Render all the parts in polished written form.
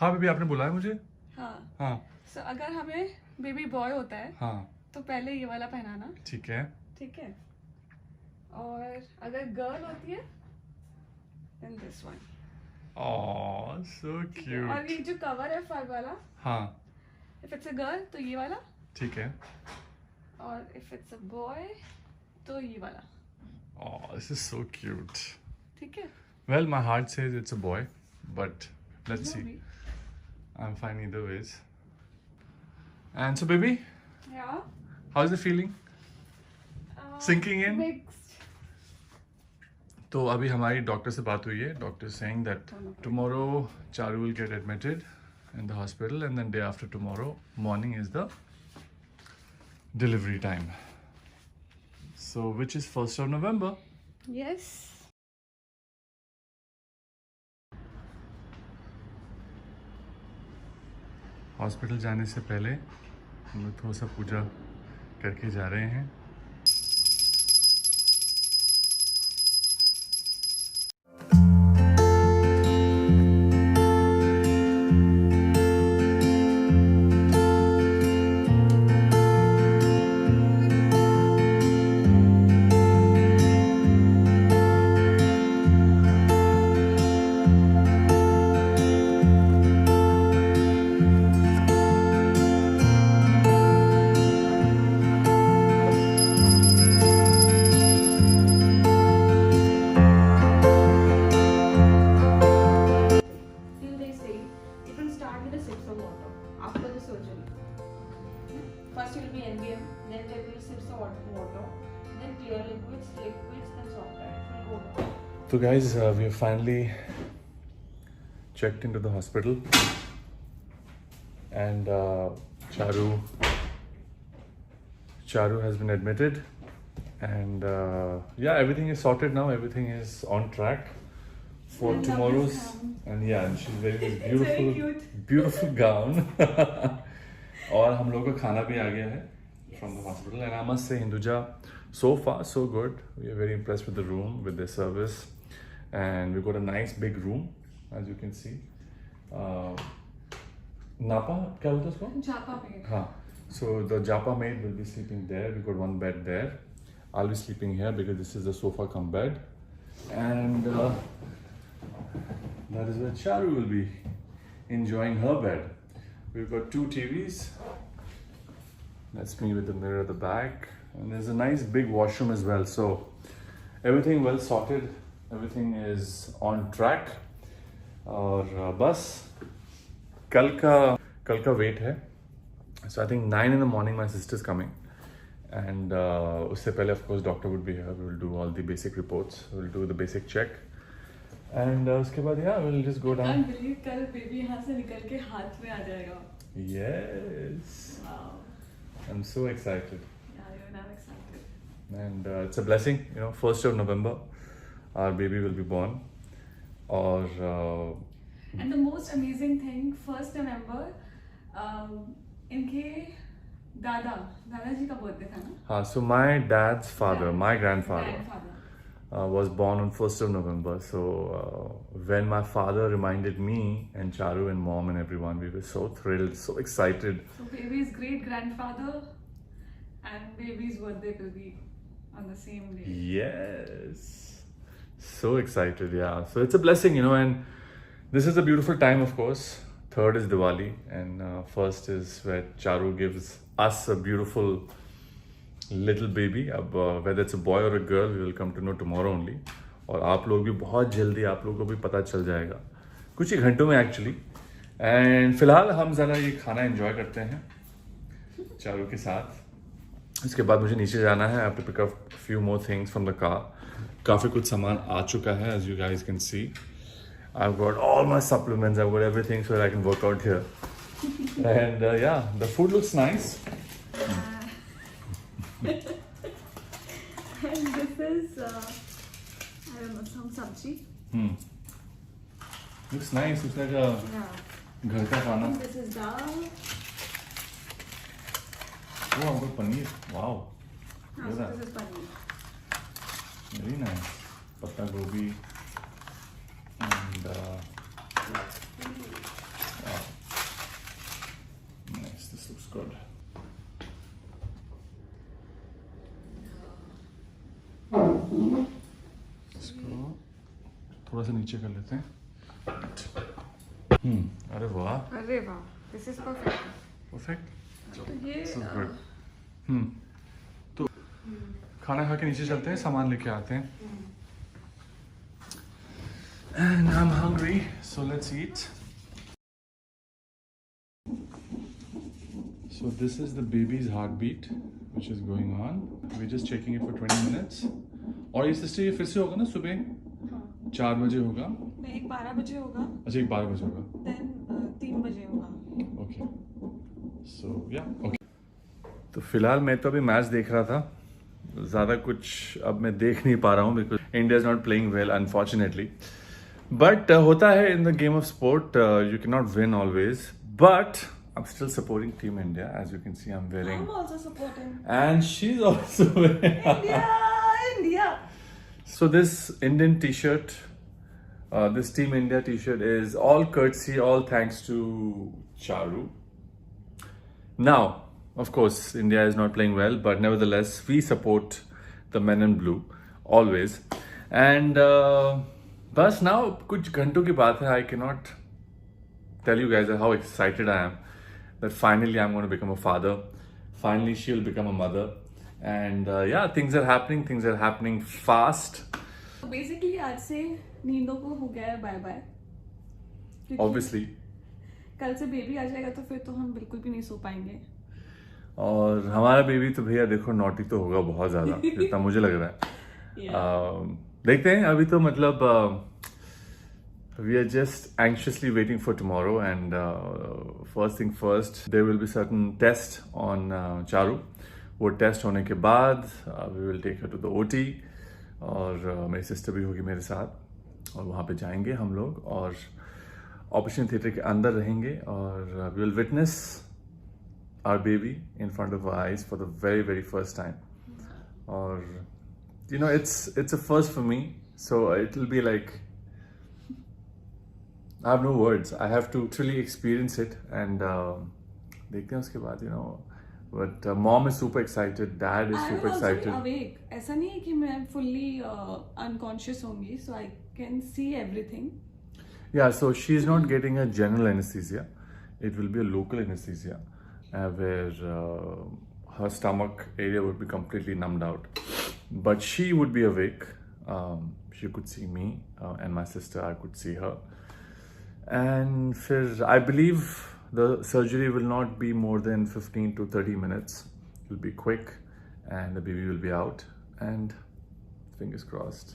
हाँ बेबी, आपने बुलाया मुझे? हाँ हाँ so, अगर हमें बेबी बॉय होता है हाँ तो पहले ये वाला पहनाना, ठीक है। ठीक है। और अगर गर्ल होती है then this one। ओह सो ठीक है? और ये क्यूट। जो कवर है फर वाला, हाँ if it's a girl तो ये वाला, ठीक है। और if it's a boy तो ये वाला, oh this is so cute. ठीक है। Well, my heart says it's a boy, but let's जो see. भी। I'm fine either ways. And so, baby, Yeah, how's the feeling? Sinking in? mixed। तो अभी हमारी डॉक्टर से बात हुई है. Doctor is saying that tomorrow Charu will get admitted in the hospital, and then day after tomorrow morning is the delivery time. So, which is 1st of November. Yes। Hospital जाने से पहले हम लोग थोड़ा सा पूजा करके जा रहे हैं. Till they say it will start with a sips of water after the surgery. First it will be NBM, then there will be sips of water, then clear liquids, then soft pads. It will go down. So guys, we have finally checked into the hospital, and Charu has been admitted, and yeah, everything is sorted now. Everything is on track for And tomorrow's. love this gown. And yeah, and she's wearing this It's very beautiful, cute. beautiful gown. और हम लोग का खाना भी आ गया है from the hospital, and I must say, Hinduja, so far so good. We are very impressed with the room, with the service, and we've got a nice big room, as you can see. Napa, क्या बोलते हैं उसको? Japa made. हाँ. So the Japa maid will be sleeping there. We got one bed there. I'll be sleeping here because this is the sofa come bed, and that is where Charu will be enjoying her bed. We've got two TVs. That's me with the mirror at the back, and there's a nice big washroom as well. So everything well sorted. Everything is on track. और बस कल का wait है. So I think 9 in the morning my sister's coming, and उससे पहले of course doctor would be here. We will do all the basic reports. We'll do the basic check, and उसके बाद yeah, we'll just go down. Can't believe कल baby यहाँ से निकल के हाथ में आ जाएगा. Yes, Wow. I'm so excited, Yeah, even I'm excited. and it's a blessing. 1st of November, our baby will be born. और And the most amazing thing, 1st November, इनके दादाजी का बर्थडे था ना? हाँ, so my dad's father, my grandfather, Grandfather. was born on 1st of November. So when my father reminded me and Charu and mom and everyone, we were so thrilled, so excited. So baby's great grandfather and baby's birthday will be on the same day. Yes, so excited, yeah. So it's a blessing, and this is a beautiful time, of course. 3rd is Diwali, and 1st is where Charu gives us a beautiful little baby. अब whether it's a boy or a girl, we will come to know tomorrow only. और आप लोग भी बहुत जल्दी आप लोगों को भी पता चल जाएगा कुछ ही घंटों में एक्चुअली. एंड फिलहाल हम ज़रा ये खाना एंजॉय करते हैं चारू के साथ. इसके बाद मुझे नीचे जाना है. I have to pick up few more things from the car. काफ़ी कुछ सामान आ चुका है, as you guys can see. I've got all my supplements, I've got everything so that I can work out here. And yeah, the food looks nice. And this is I don't know, some sabji. Looks nice. Looks like a Yeah. घर का खाना. And this is dal. Oh, I've got paneer. Wow. No, Look so at this is paneer. Very nice. Patta gobi. And थोड़ा सा नीचे कर लेते हैं. अरे वाह. अरे वाह, दिस इज परफेक्ट. परफेक्ट. तो ये तो खाना खा के नीचे चलते हैं, सामान लेके आते हैं. And I'm hungry, so let's eat. So this is the baby's heartbeat, which is going on. We're just checking it for 20 minutes. और ये सिस्टर ये फिर से होगा ना सुबह 4 बजे होगा. नहीं, 12 बजे होगा. अच्छा 12 बजे होगा. देन 3 बजे होगा. Okay. So yeah. Okay. तो फिलहाल मैं तो अभी मैच देख रहा था. ज़्यादा कुछ अब मैं देख नहीं पा रहा हूँ because India is not playing well unfortunately. But होता है in the game of sport, you can not win always. But I'm still supporting Team India. As you can see, I'm wearing. I'm also supporting. And she's also wearing. India. So this Indian T-shirt, this Team India T-shirt is all courtesy, all thanks to Charu. Now, of course, India is not playing well, but nevertheless, we support the men in blue always. And बस now कुछ घंटों की बात है. I cannot tell you guys how excited I am that finally I'm going to become a father. Finally, she'll become a mother. And yeah, things are happening fast. So basically, आज से नींदों को हो गया है बाय बाय. Obviously. कल से baby आ जाएगा तो फिर तो हम बिल्कुल भी नहीं सो पाएंगे. और हमारा बेबी तो भैया देखो नॉटी तो होगा बहुत ज्यादा जितना मुझे लग रहा है. देखते हैं. अभी तो मतलब we are just anxiously waiting for tomorrow, and first thing first, there will be certain test on Charu. वो टेस्ट होने के बाद we will take her to the OT, और मेरी सिस्टर भी होगी मेरे साथ, और वहाँ पे जाएंगे हम लोग और ऑपरेशन थिएटर के अंदर रहेंगे और we will witness our baby in front of our eyes for the very very first time. और you know it's a first for me, so it will be like I have no words. I have to truly experience it, and देखते हैं उसके बाद, you know. But mom is super excited, dad is super excited. I am also awake. ऐसा नहीं है कि मैं fully unconscious होंगी, so I can see everything. Yeah, so she's not getting a general anesthesia. It will be a local anesthesia, where her stomach area would be completely numbed out. But she would be awake. She could see me and my sister. I could see her. And I believe the surgery will not be more than 15 to 30 minutes. It will be quick and the baby will be out, and fingers crossed.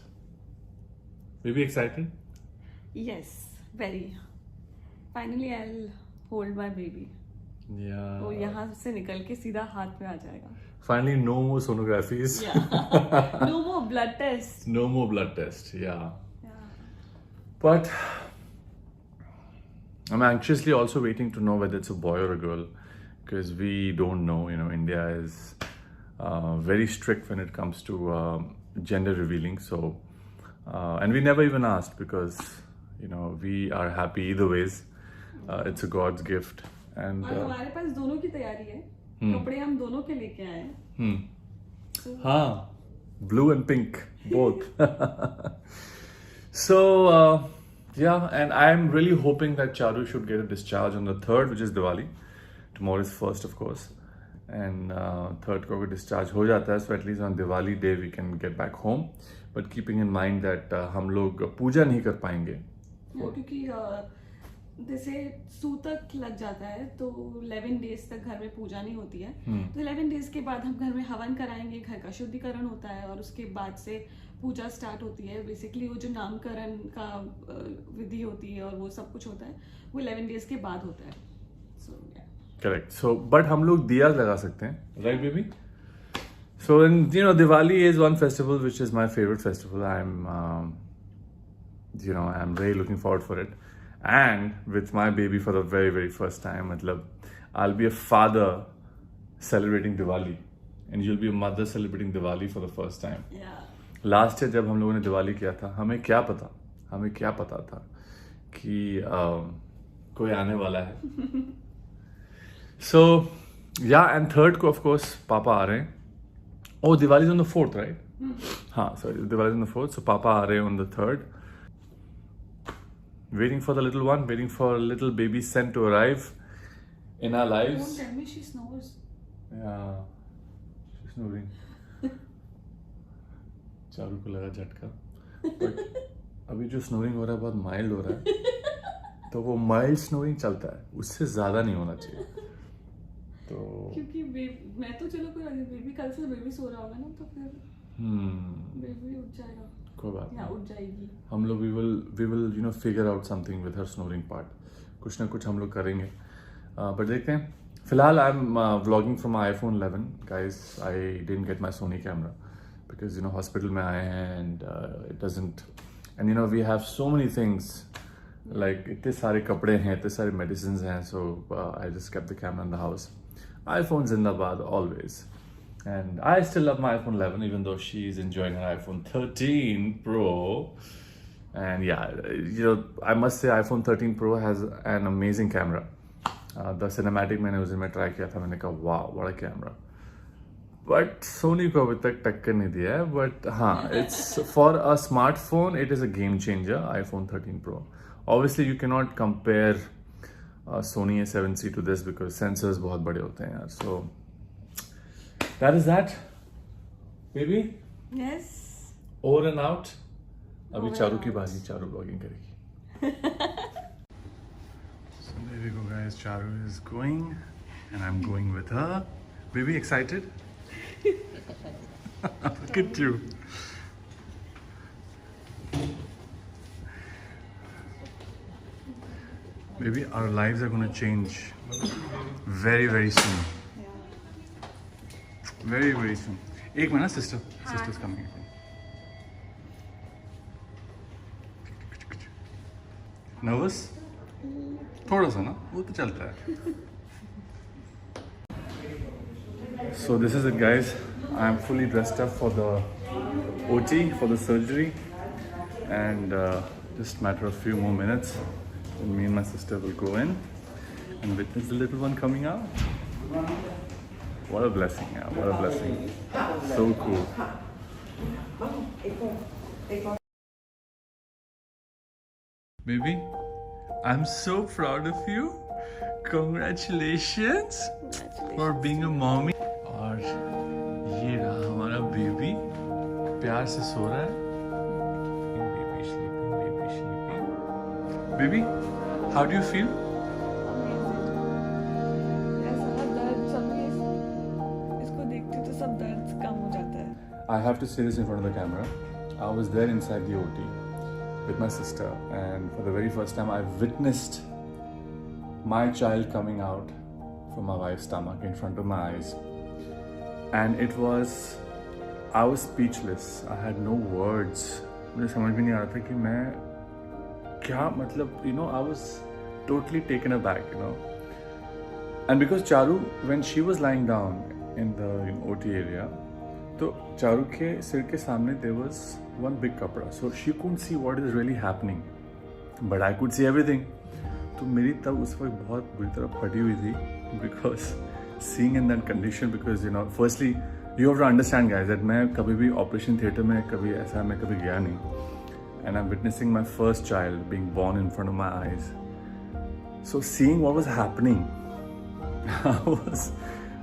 Baby excited? Yes, very. Finally I'll hold my baby. Yeah. वो यहाँ से निकल के सीधा हाथ पे आ जाएगा. Finally, no more sonographies. Yeah. No more blood tests. No more blood tests. Yeah. Yeah. But I'm anxiously also waiting to know whether it's a boy or a girl, because we don't know. You know, India is very strict when it comes to gender revealing. So, and we never even asked, because you know we are happy either ways. It's a God's gift. And और हमारे पास दोनों की तैयारी है. कपड़े हम दोनों के लेके आए हैं. हाँ, blue and pink both. So. Yeah, and I'm really hoping that Charu should get a discharge on the 3rd, which is Diwali. Tomorrow is 1st, of course. And 3rd को अगर discharge हो जाता है, so at least on Diwali day we can get back home. But keeping in mind that हम लोग पूजा नहीं कर पाएंगे. क्योंकि जैसे सूतक लग जाता है तो 11 डेज तक घर में पूजा नहीं होती है. तो 11 डेज के बाद हम घर में हवन कराएंगे, घर का शुद्धिकरण होता है, और उसके बाद से पूजा स्टार्ट होती है. बेसिकली वो जो नामकरण का विधि होती है और वो सब कुछ होता है, वो 11 डेज के बाद होता है. करेक्ट. सो बट हम लोग दिया लगा सकते हैं, right baby? So you know, Diwali is one festival which is my favorite festival. I'm really looking forward for it. And with my baby for the very very first time, मतलब I'll be a father celebrating Diwali, and you'll be a mother celebrating Diwali for the first time. Yeah. Last year जब हम लोगों ने दिवाली किया था, हमें क्या पता था कि कोई आने वाला है. सो या, एंड 3rd को ऑफ कोर्स पापा आ रहे हैं. Oh, Diwali is on the 4th, right? हाँ, sorry, Diwali is on the 4th, so पापा आ रहे हैं on the 3rd. waiting for the little one, waiting for a little baby son to arrive in our lives. Don't tell me she snores. Yeah, she's snoring. Charu को लगा झटका, but अभी जो snoring हो रहा है बहुत माइल्ड हो रहा है, तो वो माइल्ड स्नोरिंग चलता है, उससे ज़्यादा नहीं होना चाहिए. तो क्योंकि मैं तो चलो कोई बेबी कल से बेबी सो रहा होगा ना, तो फिर बेबी उठ जाएगा. कोई बात या नहीं, उठ जाएगी. हम लोग we will you know figure out something with her snoring part. कुछ ना कुछ हम लोग करेंगे. But देखते हैं. फिलहाल I'm vlogging from my iPhone 11. Guys, I didn't get my Sony camera because you know hospital में आए हैं and it doesn't, and you know we have so many things, like इतने सारे कपड़े हैं, इतने सारे medicines हैं, so I just kept the camera in the house. iPhone Zindabad always. And I still love my iPhone 11 even though she's enjoying her iPhone 13 Pro. And yeah, you know, I must say iPhone 13 Pro has an amazing camera. The cinematic मैंने उस दिन में try किया था, मैंने कहा wow, what a camera. But Sony को अभी तक टक्कर नहीं दिया है. But हाँ, it's for a smartphone, it is a game changer, iPhone 13 Pro. Obviously, you cannot compare Sony A7C to this because sensors बहुत बड़े होते हैं यार. So that is that, baby. Yes. Over and out. अभी Over Charu and की out. बारी, Charu blogging करेगी. So there we go, guys. Charu is going, and I'm going with her. Baby, excited? Look at you. Baby, our lives are going to change very, very soon. Very, very soon. एक minute, sister. Sister's coming. Nervous? थोड़ा सा ना, वो तो चलता है. So this is it, guys. I am fully dressed up for the OT, for the surgery, and just matter of few more minutes, and me and my sister will go in and witness the little one coming out. What a blessing, yeah! What a blessing. So cool. Baby, I'm so proud of you. Congratulations for being a mommy. और ये रहा हमारा baby, प्यार से सो रहा है. Baby sleeping, baby sleeping. Baby, how do you feel? इसको देखती तो सब दर्द कम हो जाता है. I have to say this in front of the camera. I was there inside the OT with my sister, and for the very first time, I witnessed my child coming out from my wife's stomach in front of my eyes. And it was, I was speechless. I had no words. मुझे समझ भी नहीं आ रहा था कि मैं क्या, मतलब, you know, I was totally taken aback, you know. And because Charu, when she was lying down in the OT area, तो चारू के सिर के सामने there was one big कपड़ा, so she couldn't see what is really happening, but I could see everything. तो मेरी तब उस वक्त बहुत बुरी तरह फटी हुई थी, because seeing in that condition, because you know, firstly you have to understand, guys, that मैं कभी भी ऑपरेशन थिएटर में कभी ऐसा मैं कभी गया नहीं, and I'm witnessing my first child being born in front of my eyes. So seeing what was happening,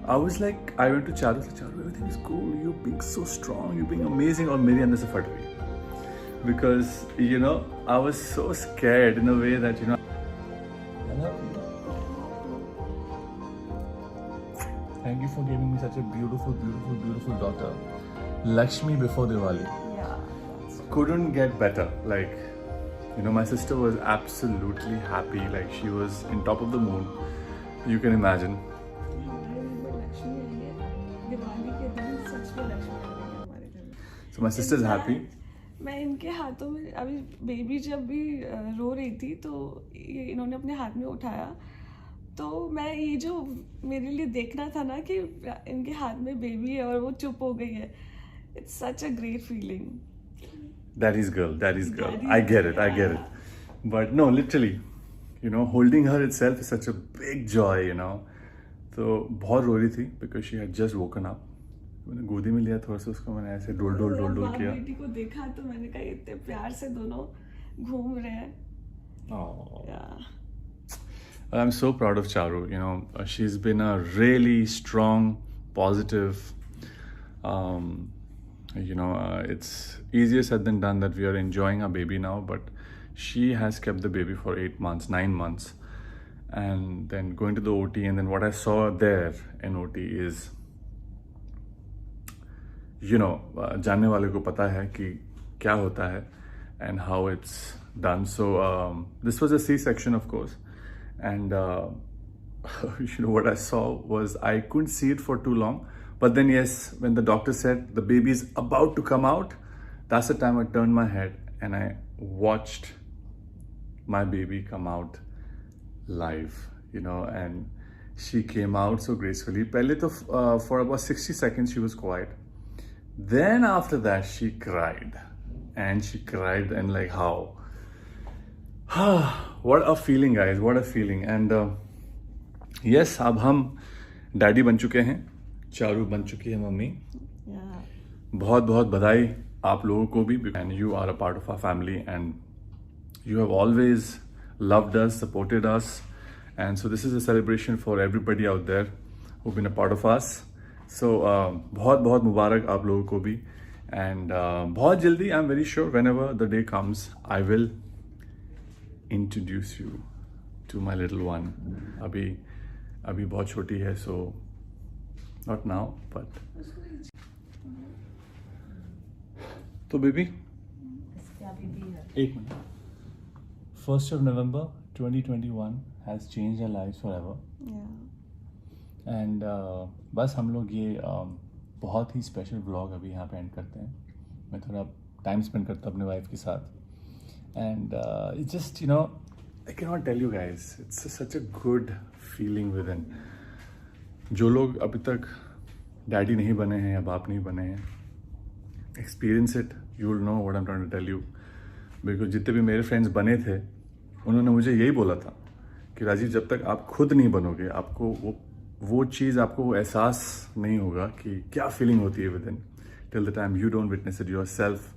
I was like, I went to Charu, said, Charu, everything is cool, you're being so strong, you're being amazing. और मेरे अंदर से फट गई, because you know, I was so scared in a way that, you know, thank you for giving me such a beautiful, beautiful, beautiful daughter. Lakshmi before Diwali. Yeah. Couldn't get better. Like, you know, my sister was absolutely happy. Like, she was in top of the moon. You can imagine. So my sister's happy. मैं इनके हाथों में अभी baby जब भी रो रही थी तो ये इन्होंने अपने हाथ में उठाया, तो मैं ये जो मेरे लिए देखना था ना कि इनके हाथ में बेबी है और वो चुप हो गई है, it's such a great feeling. Daddy's girl. I get it. But no, literally, you know, holding her itself is such a big joy, you know. तो बहुत रो रही थी because she had just woken up. मैंने गोदी में लिया, थोड़ा सा उसको मैंने ऐसे डोल डोल किया. बेटी को देखा तो मैंने कहा इतने प्यार से दोनों घूम रहे हैं. Oh. Yeah. I'm so proud of Charu. You know, she's been a really strong, positive. It's easier said than done that we are enjoying our baby now, but she has kept the baby for 8 months, 9 months, and then going to the OT, and then what I saw there in OT is, जानने वाले को पता है कि क्या होता है and how it's done. So this was a C-section, of course, and what I saw was I couldn't see it for too long, but then yes, when the doctor said the baby is about to come out, that's the time I turned my head and I watched my baby come out live, and she came out so gracefully. Pehle to, for about 60 seconds she was quiet. Then after that she cried, and she cried, and like how what a feeling, guys, what a feeling. And yes, अब हम daddy बन चुके हैं, चारू बन चुकी है mummy. Yeah. बहुत बहुत बधाई आप लोगों को भी, and you are a part of our family and you have always loved us, supported us, and so this is a celebration for everybody out there who've been a part of us. So बहुत बहुत मुबारक आप लोगों को भी, and बहुत जल्दी, I'm very sure whenever the day comes I will introduce you to my little one. अभी बहुत छोटी है, so not now, but तो बेबी एक minute. 1st of November 2021 has changed our lives forever. Yeah. And बस हम लोग ये बहुत ही स्पेशल व्लॉग अभी यहाँ पे एंड करते हैं. मैं थोड़ा टाइम स्पेंड करता हूँ अपने वाइफ के साथ, and it's just I can not tell you guys, it's such a good feeling within. जो लोग अभी तक डैडी नहीं बने हैं या बाप नहीं बने हैं, experience it, you will know what I am trying to tell you. Because जितने भी मेरे फ्रेंड्स बने थे उन्होंने मुझे यही बोला था कि राजीव, जब तक आप खुद नहीं बनोगे, आपको वो चीज़, आपको वो एहसास नहीं होगा कि क्या फीलिंग होती है with in, till the time you don't witness it your self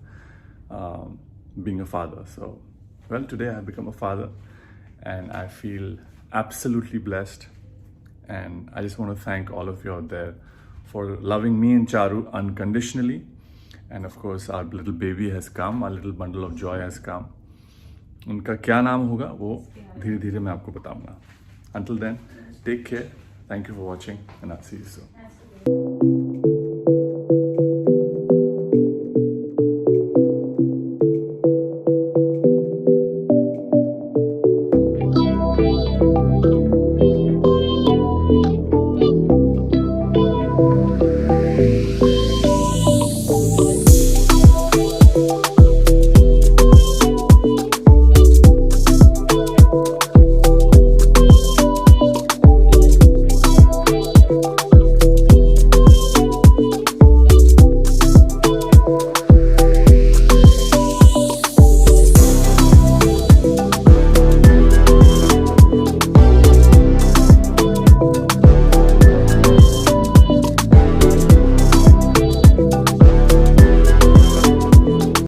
being a father. So, well, today I have become a father and I feel absolutely blessed, and I just want to thank all of you out there for loving me and Charu unconditionally. And of course our little baby has come, our little bundle of joy has come. उनका क्या नाम होगा वो धीरे धीरे मैं आपको बताऊंगा. Until then, take care. Thank you for watching and I'll see you soon.